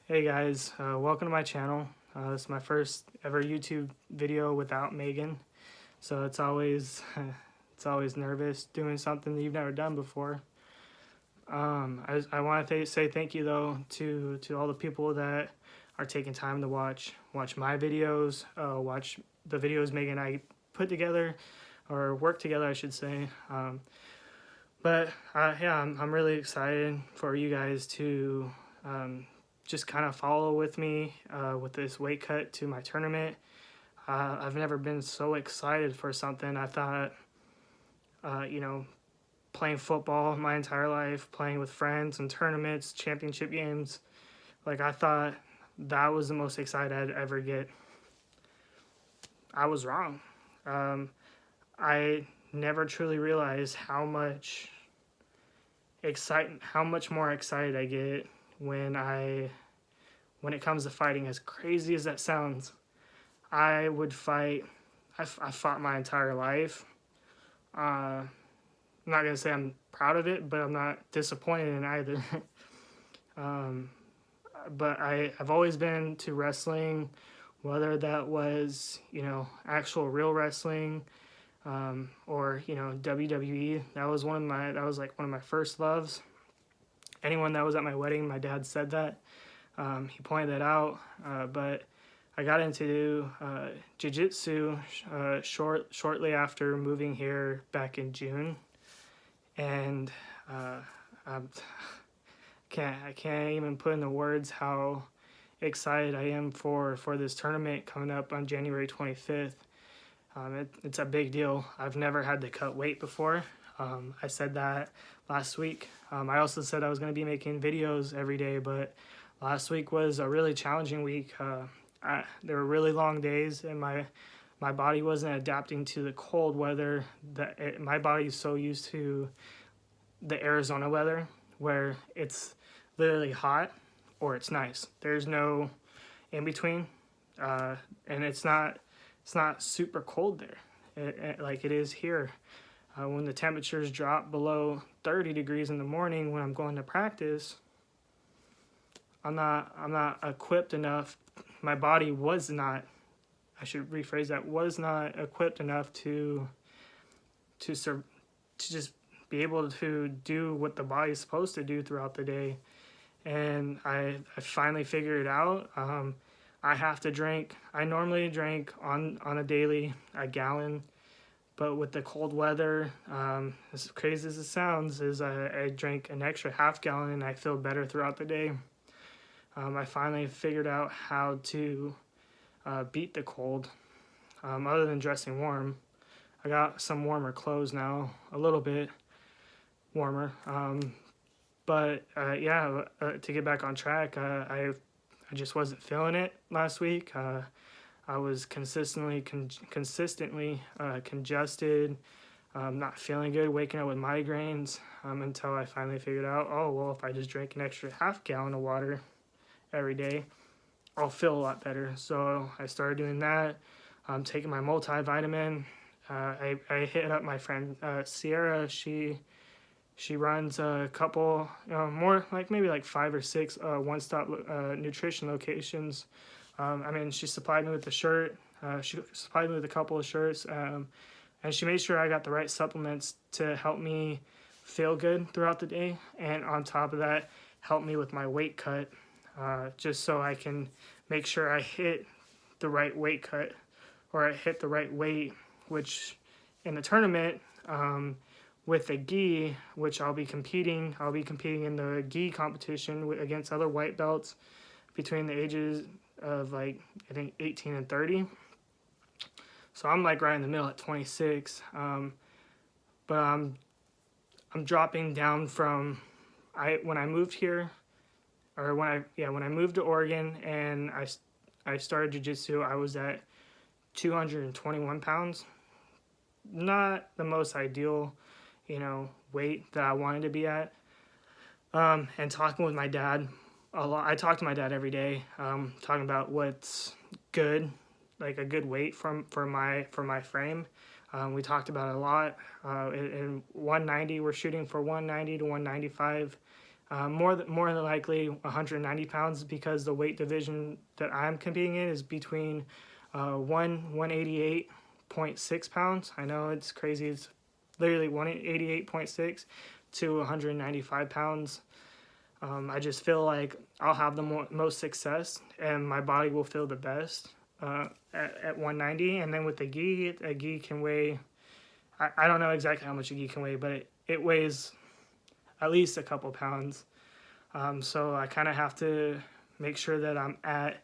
Hey guys, welcome to my channel. This is my first ever YouTube video without Megan, so it's always it's always nervous doing something that you've never done before. I want to say thank you though to all the people that are taking time to watch my videos, watch the videos Megan and I put together or work together, I should say. Yeah, I'm really excited for you guys to just kind of follow with me with this weight cut to my tournament. I've never been so excited for something. I thought, you know, playing football my entire life, playing with friends and tournaments, championship games, like I thought that was the most excited I'd ever get. I was wrong. I never truly realized how much more excited I get when it comes to fighting. As crazy as that sounds, I would fight. I fought my entire life. I'm not gonna say I'm proud of it, but I'm not disappointed in either. um, but I've always been to wrestling, whether that was actual real wrestling, or WWE. That was like one of my first loves. Anyone that was at my wedding, my dad said that. He pointed that out. But I got into jiu-jitsu shortly after moving here back in June, and I can't even put into words how excited I am for this tournament coming up on January 25th. It's a big deal. I've never had to cut weight before. I said that last week. I also said I was going to be making videos every day, but last week was a really challenging week. There were really long days, and my body wasn't adapting to the cold weather. My body is so used to the Arizona weather, where it's literally hot or it's nice. There's no in between, and it's not super cold there, like it is here. When the temperatures drop below 30 degrees in the morning when I'm going to practice, I'm not equipped enough. My body was not. I should rephrase that. Was not equipped enough to just be able to do what the body's supposed to do throughout the day. And I finally figured it out. I have to drink. I normally drink on a daily a gallon, but with the cold weather, as crazy as it sounds, is I drink an extra half gallon and I feel better throughout the day. I finally figured out how to beat the cold, other than dressing warm. I got some warmer clothes now, a little bit warmer. To get back on track, I just wasn't feeling it last week. I was consistently congested, not feeling good, waking up with migraines, until I finally figured out, oh, well, if I just drink an extra half gallon of water every day, I'll feel a lot better. So I started doing that. Taking my multivitamin. I hit up my friend Sierra. She runs a couple, more like maybe like 5 or 6 one-stop nutrition locations. She supplied me with the shirt. She supplied me with a couple of shirts, and she made sure I got the right supplements to help me feel good throughout the day. And on top of that, help me with my weight cut, just so I can make sure I hit the right weight cut, or I hit the right weight, which in the tournament, with the gi, which I'll be competing in the gi competition against other white belts between the ages of, like, I think 18 and 30. So I'm like right in the middle at 26. But I'm dropping down from when I moved here, or when I moved to Oregon and I started jiu-jitsu, I was at 221 pounds. Not the most ideal, weight that I wanted to be at. And talking with my dad a lot. I talk to my dad every day, talking about what's good, like a good weight for my frame. We talked about it a lot. In 190, we're shooting for 190 to 195. more than likely 190 pounds, because the weight division that I'm competing in is between 188.6 pounds. I know it's crazy. It's literally 188.6 to 195 pounds. I just feel like I'll have the most success and my body will feel the best at 190. And then with the gi, a gi can weigh, I don't know exactly how much a gi can weigh, but it weighs at least a couple pounds. So I kind of have to make sure that I'm at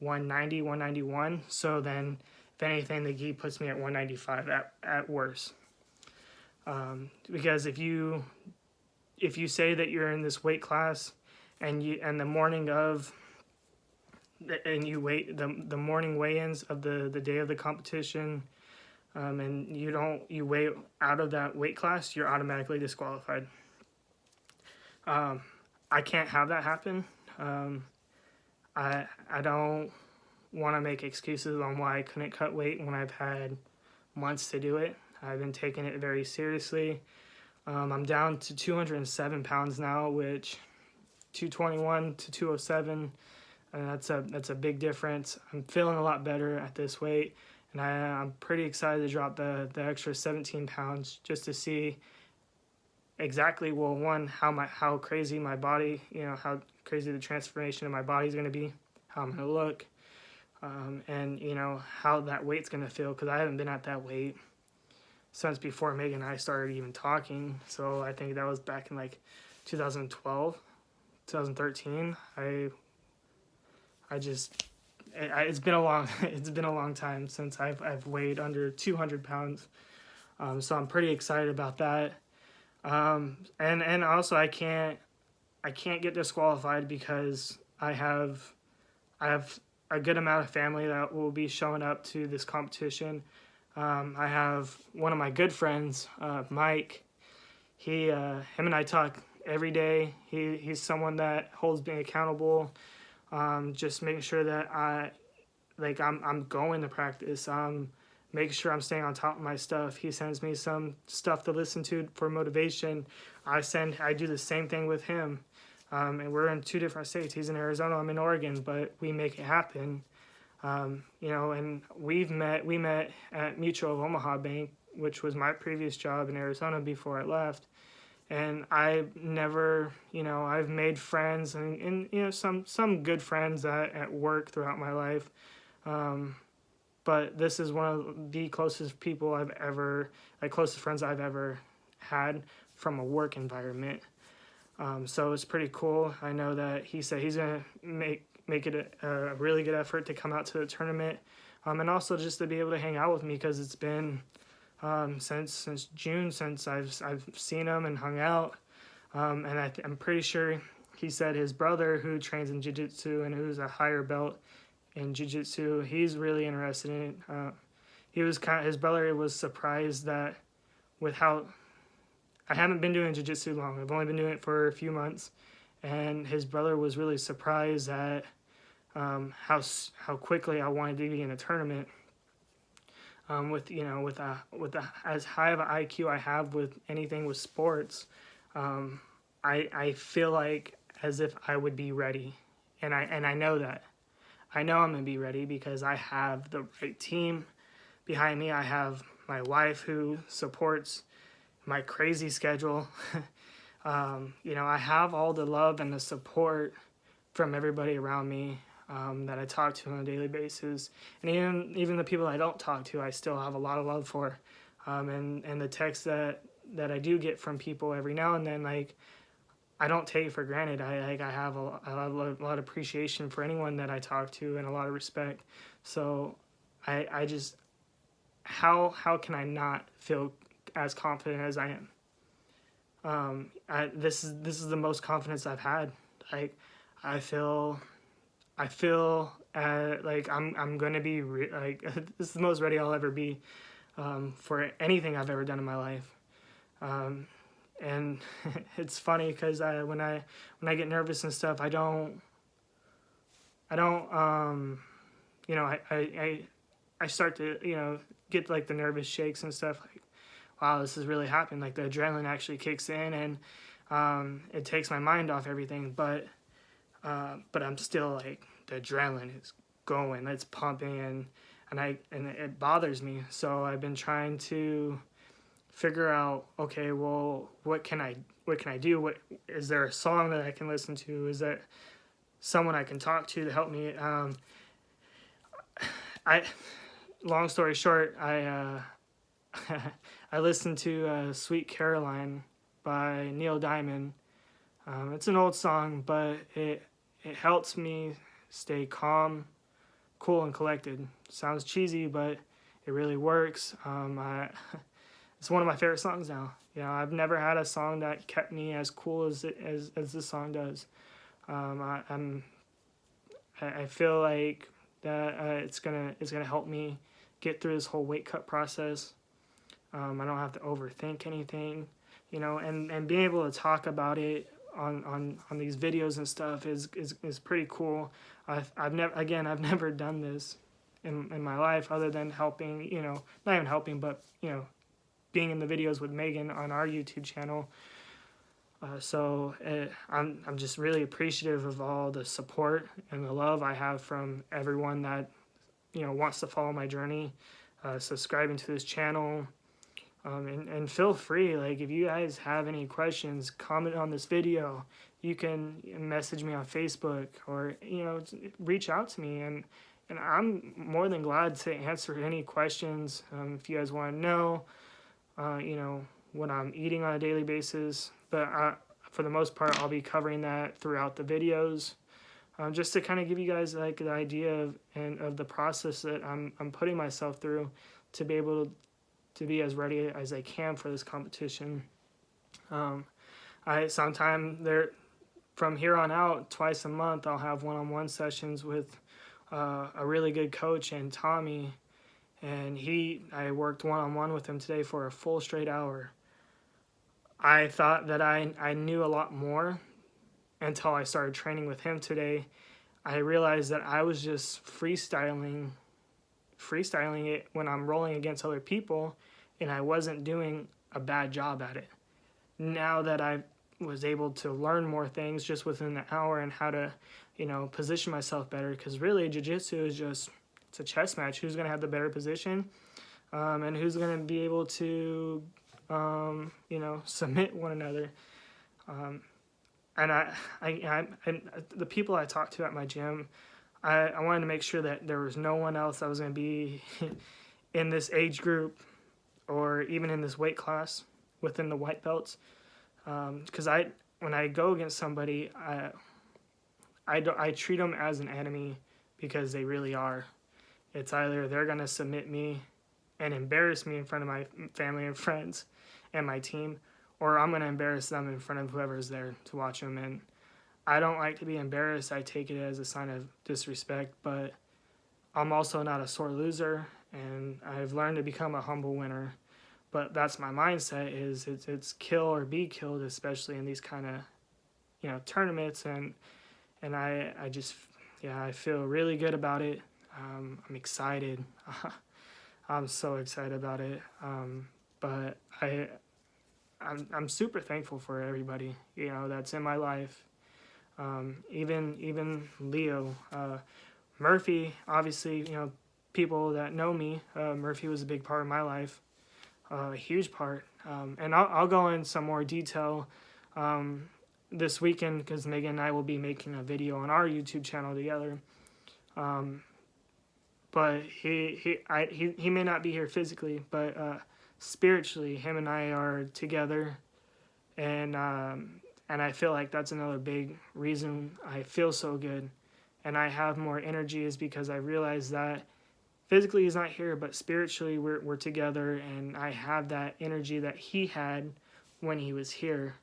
190, 191. So then, if anything, the gi puts me at 195 at worst. Because if you say that you're in this weight class and the morning of and you wait the morning weigh-ins of the day of the competition, and you weigh out of that weight class, you're automatically disqualified. I can't have that happen. I don't want to make excuses on why I couldn't cut weight when I've had months to do it. I've been taking it very seriously. I'm down to 207 pounds now, which 221 to 207, and that's a big difference. I'm feeling a lot better at this weight, and I'm pretty excited to drop the extra 17 pounds just to see exactly, well, one, how crazy my body, how crazy the transformation of my body is going to be, how I'm going to look, and how that weight's going to feel, because I haven't been at that weight since before Megan and I started even talking. So I think that was back in like 2012, 2013. It's been a long time since I've weighed under 200 pounds. So I'm pretty excited about that. And also I can't get disqualified because I have a good amount of family that will be showing up to this competition. I have one of my good friends, Mike. Him and I talk every day. He's someone that holds me accountable. Just making sure that I'm going to practice. Making sure I'm staying on top of my stuff. He sends me some stuff to listen to for motivation. I do the same thing with him. And we're in two different states. He's in Arizona, I'm in Oregon, but we make it happen. And we met at Mutual of Omaha Bank, which was my previous job in Arizona before I left. And I've made friends and some good friends at work throughout my life. But this is one of the closest friends I've ever had from a work environment. So it's pretty cool. I know that he said he's going to make it a really good effort to come out to the tournament, and also just to be able to hang out with me, because it's been since June since I've seen him and hung out, and I'm pretty sure he said his brother, who trains in jiu-jitsu and who's a higher belt in jiu-jitsu, he's really interested in it. His brother was surprised that with how I haven't been doing jiu-jitsu long. I've only been doing it for a few months, and his brother was really surprised at how quickly I wanted to be in a tournament. With as high of an IQ I have with anything with sports, I feel like as if I would be ready, and I know that. I know I'm gonna be ready because I have the right team behind me. I have my wife who supports my crazy schedule. I have all the love and the support from everybody around me that I talk to on a daily basis. And even the people I don't talk to, I still have a lot of love for. And the texts that I do get from people every now and then, I don't take it for granted. I have a lot of appreciation for anyone that I talk to and a lot of respect. So I just, how can I not feel as confident as I am? This is the most confidence I've had. I feel like I'm gonna be this is the most ready I'll ever be for anything I've ever done in my life. And it's funny because when I get nervous and stuff, I start to get the nervous shakes and stuff, wow, this is really happening. The adrenaline actually kicks in, and It takes my mind off everything, but I'm still like, the adrenaline is going, it's pumping, and it bothers me. So I've been trying to figure out, okay, well, what can I do? What is there a song that I can listen to? Is there someone I can talk to help me? I long story short, I I listened to Sweet Caroline by Neil Diamond. It's an old song, but it helps me stay calm, cool, and collected. Sounds cheesy, but it really works. It's one of my favorite songs now. You know, I've never had a song that kept me as cool as this song does. I feel like that it's gonna help me get through this whole weight cut process. I don't have to overthink anything, you know, and being able to talk about it on these videos and stuff is pretty cool. I've never done this in my life other than helping, you know, not even helping, but, you know, being in the videos with Megan on our YouTube channel. I'm just really appreciative of all the support and the love I have from everyone that, you know, wants to follow my journey, subscribing to this channel. And feel free, like, if you guys have any questions, comment on this video. You can message me on Facebook, or, you know, reach out to me, and I'm more than glad to answer any questions. If you guys want to know, you know, what I'm eating on a daily basis, but for the most part, I'll be covering that throughout the videos, just to kind of give you guys like the idea of the process that I'm putting myself through to be able to be as ready as I can for this competition. From here on out, twice a month, I'll have one-on-one sessions with a really good coach, and Tommy, and I worked one-on-one with him today for a full straight hour. I thought that I knew a lot more until I started training with him today. I realized that I was just freestyling it when I'm rolling against other people, and I wasn't doing a bad job at it. Now that I was able to learn more things just within the hour and how to, you know, position myself better, because really jiu-jitsu is just, it's a chess match. Who's going to have the better position, and who's going to be able to, you know, submit one another. And the people I talked to at my gym, I wanted to make sure that there was no one else that was going to be in this age group or even in this weight class within the white belts. Because when I go against somebody, I treat them as an enemy, because they really are. It's either they're going to submit me and embarrass me in front of my family and friends and my team, or I'm going to embarrass them in front of whoever's there to watch them. And I don't like to be embarrassed. I take it as a sign of disrespect, but I'm also not a sore loser, and I've learned to become a humble winner. But that's my mindset, is it's kill or be killed, especially in these kind of, you know, tournaments. And I just, yeah, I feel really good about it. I'm excited. I'm so excited about it. But I'm super thankful for everybody, you know, that's in my life. Even Leo, Murphy, obviously, you know, people that know me, Murphy was a big part of my life, a huge part. And I'll go in some more detail this weekend, because Megan and I will be making a video on our YouTube channel together. But he may not be here physically, but spiritually, him and I are together, and I feel like that's another big reason I feel so good, and I have more energy, is because I realize that physically he's not here, but spiritually we're together, and I have that energy that he had when he was here.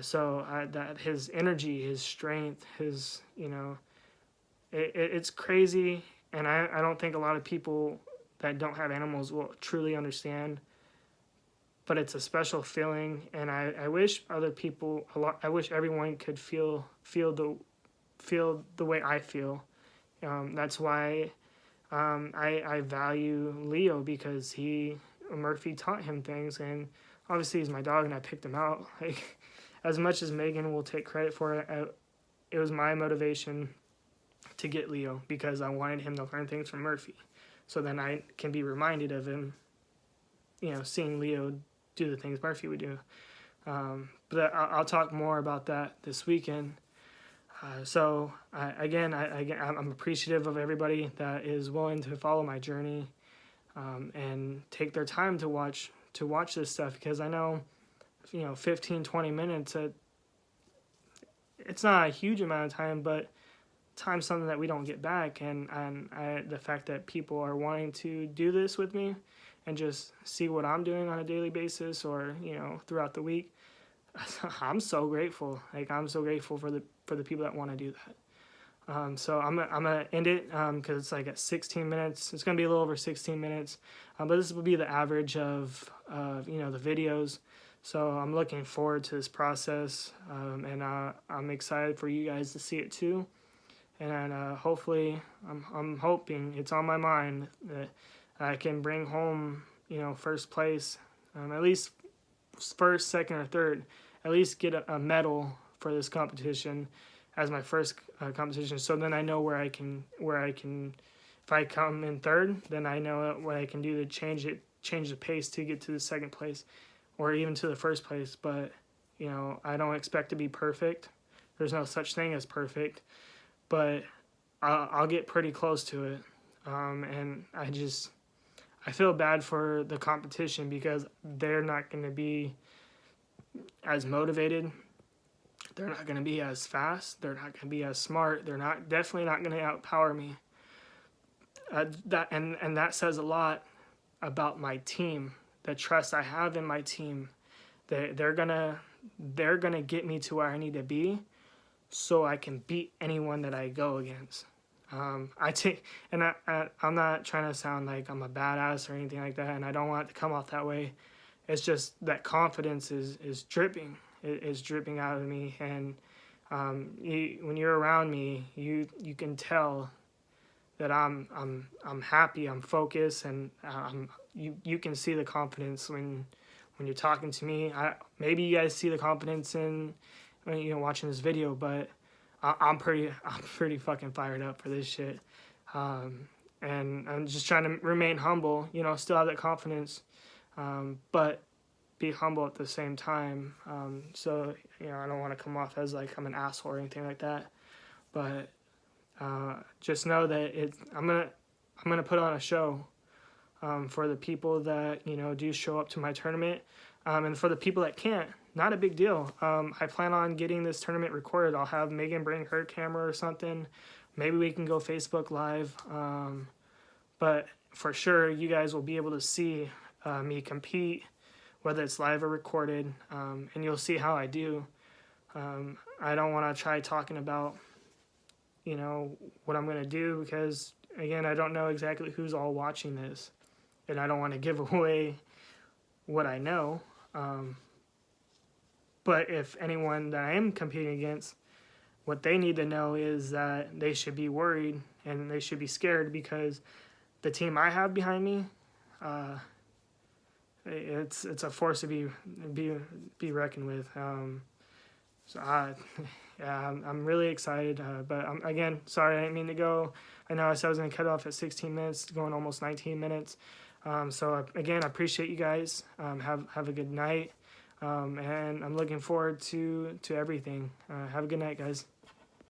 So that his energy, his strength, his, you know, it's crazy, and I don't think a lot of people that don't have animals will truly understand, but it's a special feeling, and I wish other people I wish everyone could feel the way I feel. That's why I value Leo, because Murphy taught him things, and obviously he's my dog and I picked him out. Like, as much as Megan will take credit for it, it was my motivation to get Leo because I wanted him to learn things from Murphy. So then I can be reminded of him, seeing Leo do the things Murphy would do. But I'll talk more about that this weekend. I'm appreciative of everybody that is willing to follow my journey and take their time to watch this stuff, because I know, 15, 20 minutes, it's not a huge amount of time, but time's something that we don't get back. And the fact that people are wanting to do this with me and just see what I'm doing on a daily basis or, throughout the week, I'm so grateful. I'm so grateful for the people that want to do that. So I'm gonna end it because it's like at 16 minutes. It's gonna be a little over 16 minutes, but this will be the average of the videos. So I'm looking forward to this process, and I'm excited for you guys to see it too. And hopefully, I'm hoping, it's on my mind that I can bring home first place, at least first, second, or third, at least get a medal for this competition as my first competition. So then I know where I can, if I come in third, then I know what I can do to change the pace to get to the second place or even to the first place. But, I don't expect to be perfect. There's no such thing as perfect, but I'll get pretty close to it. And I feel bad for the competition because they're not going to be as motivated. They're not going to be as fast. They're not going to be as smart. They're definitely not going to outpower me. That says a lot about my team, the trust I have in my team. They're gonna get me to where I need to be, so I can beat anyone that I go against. I'm not trying to sound like I'm a badass or anything like that, and I don't want it to come off that way. It's just that confidence is dripping. It is dripping out of me, and when you're around me, you can tell that I'm happy, I'm focused, and you can see the confidence when you're talking to me. Maybe you guys see the confidence in watching this video, but I'm pretty fucking fired up for this shit, and I'm just trying to remain humble. Still have that confidence, but be humble at the same time. So I don't want to come off as like I'm an asshole or anything like that, but just know that I'm gonna put on a show for the people that do show up to my tournament, and for the people that can't, not a big deal. I plan on getting this tournament recorded. I'll have Megan bring her camera or something. Maybe we can go Facebook Live, but for sure you guys will be able to see me compete, whether it's live or recorded, and you'll see how I do. I don't want to try talking about what I'm going to do because, again, I don't know exactly who's all watching this, and I don't want to give away what I know. But if anyone that I am competing against, what they need to know is that they should be worried and they should be scared, because the team I have behind me, it's a force to be reckoned with. I'm really excited, but again, sorry, I didn't mean to go. I know I said I was going to cut off at 16 minutes, going almost 19 minutes. Again, I appreciate you guys. Have a good night, and I'm looking forward to everything. Have a good night, guys.